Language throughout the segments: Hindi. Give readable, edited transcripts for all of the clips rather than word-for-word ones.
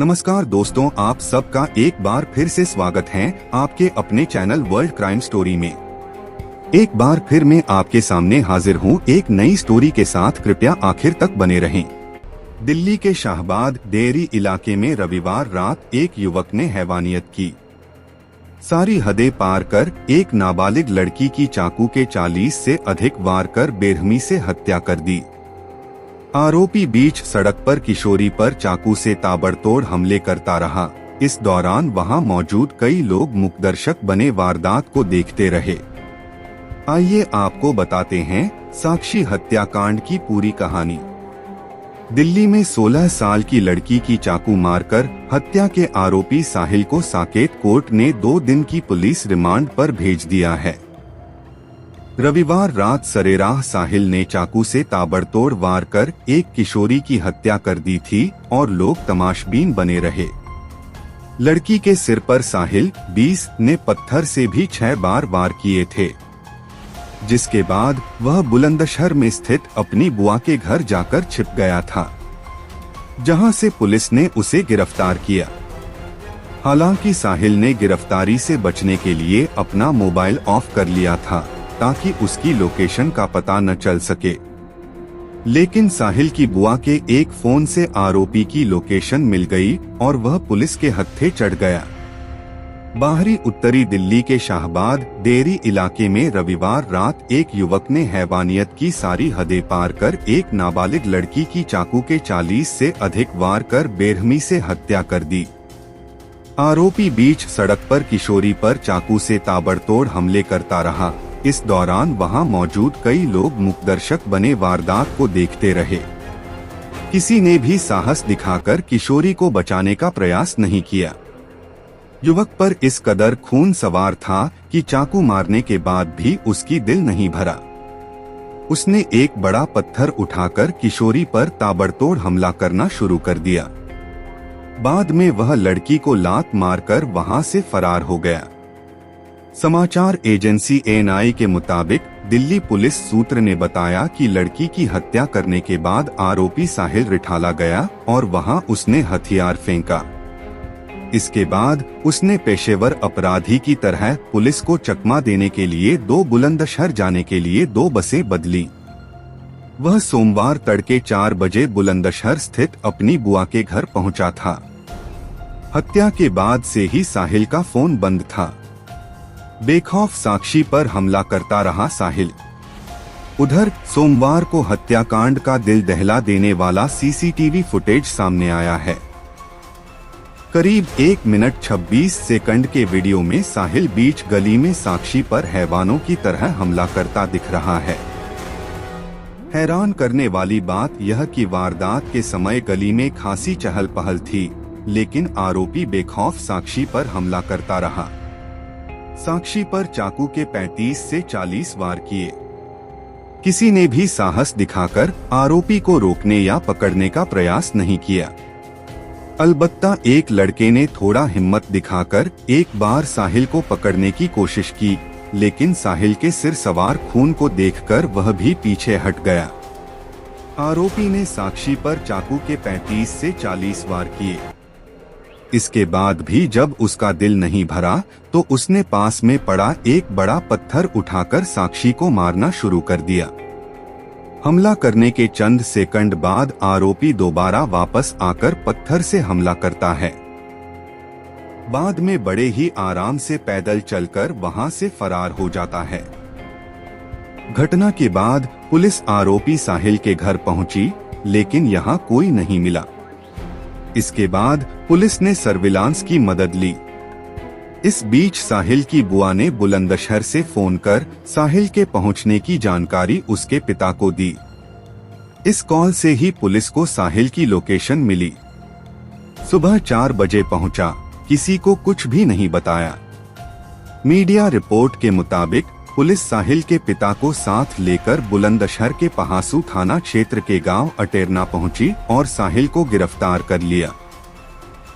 नमस्कार दोस्तों, आप सबका एक बार फिर से स्वागत है आपके अपने चैनल वर्ल्ड क्राइम स्टोरी में। एक बार फिर मैं आपके सामने हाजिर हूँ एक नई स्टोरी के साथ। कृपया आखिर तक बने रहें। दिल्ली के शाहबाद डेयरी इलाके में रविवार रात एक युवक ने हैवानियत की। सारी हदें पार कर एक नाबालिग लड़की की चाकू के 40 से अधिक वार कर बेरहमी से हत्या कर दी। आरोपी बीच सड़क पर किशोरी पर चाकू से ताबड़तोड़ हमले करता रहा। इस दौरान वहां मौजूद कई लोग मूकदर्शक बने वारदात को देखते रहे। आइए आपको बताते हैं साक्षी हत्याकांड की पूरी कहानी। दिल्ली में 16 साल की लड़की की चाकू मारकर हत्या के आरोपी साहिल को साकेत कोर्ट ने 2 दिन की पुलिस रिमांड पर भेज दिया है। रविवार रात सरेराह साहिल ने चाकू से ताबड़तोड़ वार कर एक किशोरी की हत्या कर दी थी और लोग तमाशबीन बने रहे। लड़की के सिर पर साहिल 20 ने पत्थर से भी 6 बार वार किए थे, जिसके बाद वह बुलंदशहर में स्थित अपनी बुआ के घर जाकर छिप गया था, जहां से पुलिस ने उसे गिरफ्तार किया। हालांकि साहिल ने गिरफ्तारी से बचने के लिए अपना मोबाइल ऑफ कर लिया था ताकि उसकी लोकेशन का पता न चल सके, लेकिन साहिल की बुआ के एक फोन से आरोपी की लोकेशन मिल गई और वह पुलिस के हत्थे चढ़ गया। बाहरी उत्तरी दिल्ली के शाहबाद डेयरी इलाके में रविवार रात एक युवक ने हैवानियत की सारी हदें पार कर एक नाबालिग लड़की की चाकू के 40 से अधिक वार कर बेरहमी से हत्या कर दी। आरोपी बीच सड़क पर किशोरी पर चाकू से ताबड़तोड़ हमले करता रहा। इस दौरान वहां मौजूद कई लोग मूकदर्शक बने वारदात को देखते रहे। किसी ने भी साहस दिखाकर किशोरी को बचाने का प्रयास नहीं किया। युवक पर इस कदर खून सवार था कि चाकू मारने के बाद भी उसकी दिल नहीं भरा। उसने एक बड़ा पत्थर उठाकर किशोरी पर ताबड़तोड़ हमला करना शुरू कर दिया। बाद में वह लड़की को लात मारकर वहां से फरार हो गया। समाचार एजेंसी एएनआई के मुताबिक दिल्ली पुलिस सूत्र ने बताया कि लड़की की हत्या करने के बाद आरोपी साहिल रिठाला गया और वहां उसने हथियार फेंका। इसके बाद उसने पेशेवर अपराधी की तरह पुलिस को चकमा देने के लिए 2 बुलंदशहर जाने के लिए 2 बसें बदली। वह सोमवार तड़के 4 बजे बुलंदशहर स्थित अपनी बुआ के घर पहुंचा था। हत्या के बाद से ही साहिल का फोन बंद था। बेखौफ साक्षी पर हमला करता रहा साहिल। उधर सोमवार को हत्याकांड का दिल दहला देने वाला सीसीटीवी फुटेज सामने आया है। करीब 1 मिनट 26 सेकंड के वीडियो में साहिल बीच गली में साक्षी पर हैवानों की तरह हमला करता दिख रहा है। हैरान करने वाली बात यह कि वारदात के समय गली में खासी चहल पहल थी, लेकिन आरोपी बेखौफ साक्षी पर हमला करता रहा। साक्षी पर चाकू के 35 से 40 वार किए। किसी ने भी साहस दिखाकर आरोपी को रोकने या पकड़ने का प्रयास नहीं किया। अलबत्ता एक लड़के ने थोड़ा हिम्मत दिखाकर एक बार साहिल को पकड़ने की कोशिश की, लेकिन साहिल के सिर सवार खून को देखकर वह भी पीछे हट गया। आरोपी ने साक्षी पर चाकू के 35 से 40 वार किए। इसके बाद भी जब उसका दिल नहीं भरा तो उसने पास में पड़ा एक बड़ा पत्थर उठाकर साक्षी को मारना शुरू कर दिया। हमला करने के चंद सेकंड बाद आरोपी दोबारा वापस आकर पत्थर से हमला करता है। बाद में बड़े ही आराम से पैदल चलकर वहां से फरार हो जाता है। घटना के बाद पुलिस आरोपी साहिल के घर पहुंची, लेकिन यहां कोई नहीं मिला। इसके बाद पुलिस ने सर्विलांस की मदद ली। इस बीच साहिल की बुआ ने बुलंदशहर से फोन कर साहिल के पहुंचने की जानकारी उसके पिता को दी। इस कॉल से ही पुलिस को साहिल की लोकेशन मिली। सुबह 4 बजे पहुंचा, किसी को कुछ भी नहीं बताया। मीडिया रिपोर्ट के मुताबिक पुलिस साहिल के पिता को साथ लेकर बुलंदशहर के पहासू थाना क्षेत्र के गांव अटेरना पहुंची और साहिल को गिरफ्तार कर लिया।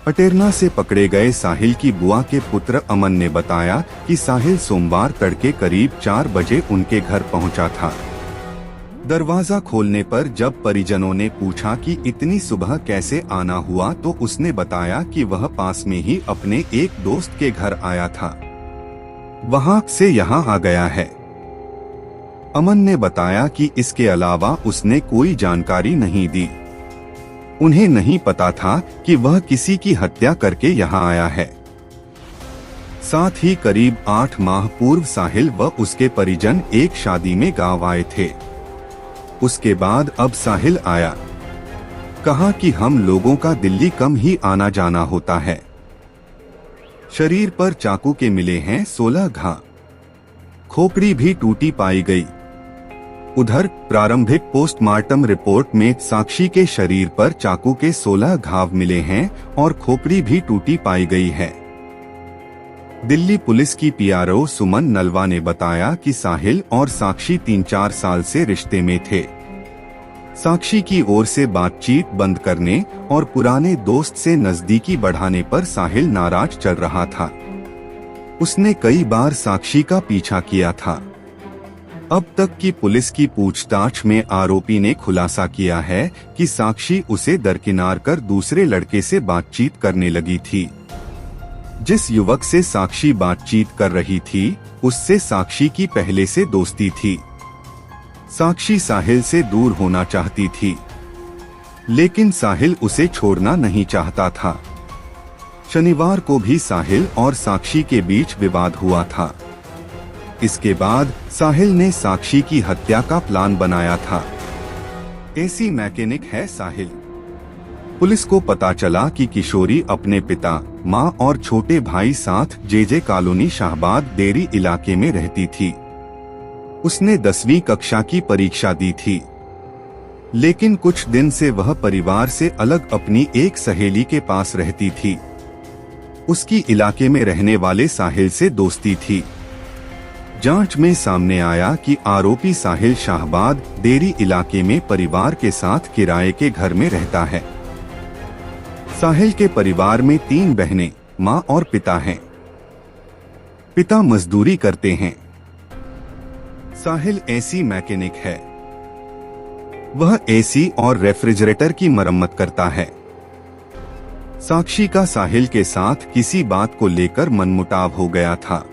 अटेरना से पकड़े गए साहिल की बुआ के पुत्र अमन ने बताया कि साहिल सोमवार तड़के करीब 4 बजे उनके घर पहुंचा था। दरवाजा खोलने पर जब परिजनों ने पूछा कि इतनी सुबह कैसे आना हुआ, तो उसने बताया कि वह पास में ही अपने एक दोस्त के घर आया था, वहां से यहाँ आ गया है। अमन ने बताया कि इसके अलावा उसने कोई जानकारी नहीं दी। उन्हें नहीं पता था कि वह किसी की हत्या करके यहाँ आया है। साथ ही करीब 8 माह पूर्व साहिल व उसके परिजन एक शादी में गांव आए थे। उसके बाद अब साहिल आया, कहा कि हम लोगों का दिल्ली कम ही आना जाना होता है। शरीर पर चाकू के मिले हैं 16 घाव, खोपड़ी भी टूटी पाई गई। उधर प्रारंभिक पोस्टमार्टम रिपोर्ट में साक्षी के शरीर पर चाकू के 16 घाव मिले हैं और खोपड़ी भी टूटी पाई गई है। दिल्ली पुलिस की पीआरओ सुमन नलवा ने बताया कि साहिल और साक्षी 3-4 साल से रिश्ते में थे। साक्षी की ओर से बातचीत बंद करने और पुराने दोस्त से नजदीकी बढ़ाने पर साहिल नाराज चल रहा था। उसने कई बार साक्षी का पीछा किया था। अब तक की पुलिस की पूछताछ में आरोपी ने खुलासा किया है कि साक्षी उसे दरकिनार कर दूसरे लड़के से बातचीत करने लगी थी। जिस युवक से साक्षी बातचीत कर रही थी, उससे साक्षी की पहले से दोस्ती थी। साक्षी साहिल से दूर होना चाहती थी, लेकिन साहिल उसे छोड़ना नहीं चाहता था। शनिवार को भी साहिल और साक्षी के बीच विवाद हुआ था। इसके बाद साहिल ने साक्षी की हत्या का प्लान बनाया था। एसी मैकेनिक है साहिल। पुलिस को पता चला कि किशोरी अपने पिता, मां और छोटे भाई साथ जेजे कॉलोनी शाहबाद देरी इलाके में रहती थी। उसने 10वीं कक्षा की परीक्षा दी थी, लेकिन कुछ दिन से वह परिवार से अलग अपनी एक सहेली के पास रहती थी। उसकी इलाके में रहने वाले साहिल से दोस्ती थी। जांच में सामने आया कि आरोपी साहिल शाहबाद देरी इलाके में परिवार के साथ किराए के घर में रहता है। साहिल के परिवार में 3 बहनें, मां और पिता हैं। पिता मजदूरी करते हैं। साहिल एसी मैकेनिक है। वह एसी और रेफ्रिजरेटर की मरम्मत करता है। साक्षी का साहिल के साथ किसी बात को लेकर मनमुटाव हो गया था।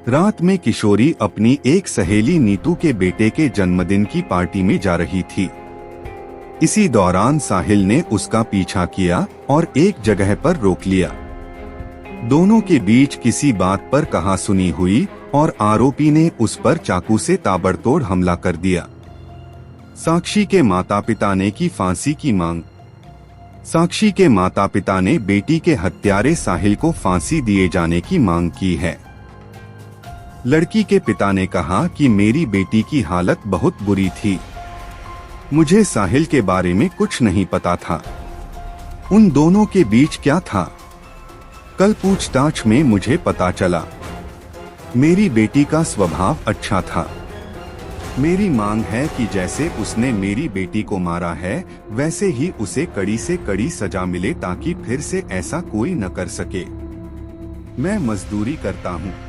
रात में किशोरी अपनी एक सहेली नीतू के बेटे के जन्मदिन की पार्टी में जा रही थी। इसी दौरान साहिल ने उसका पीछा किया और एक जगह पर रोक लिया। दोनों के बीच किसी बात पर कहासुनी हुई और आरोपी ने उस पर चाकू से ताबड़तोड़ हमला कर दिया। साक्षी के माता-पिता ने की फांसी की मांग। साक्षी के माता-पिता ने बेटी के हत्यारे साहिल को फांसी दिए जाने की मांग की है। लड़की के पिता ने कहा कि मेरी बेटी की हालत बहुत बुरी थी। मुझे साहिल के बारे में कुछ नहीं पता था। उन दोनों के बीच क्या था? कल पूछताछ में मुझे पता चला। मेरी बेटी का स्वभाव अच्छा था। मेरी मांग है कि जैसे उसने मेरी बेटी को मारा है, वैसे ही उसे कड़ी से कड़ी सजा मिले ताकि फिर से ऐसा कोई न कर सके। मैं मजदूरी करता हूँ।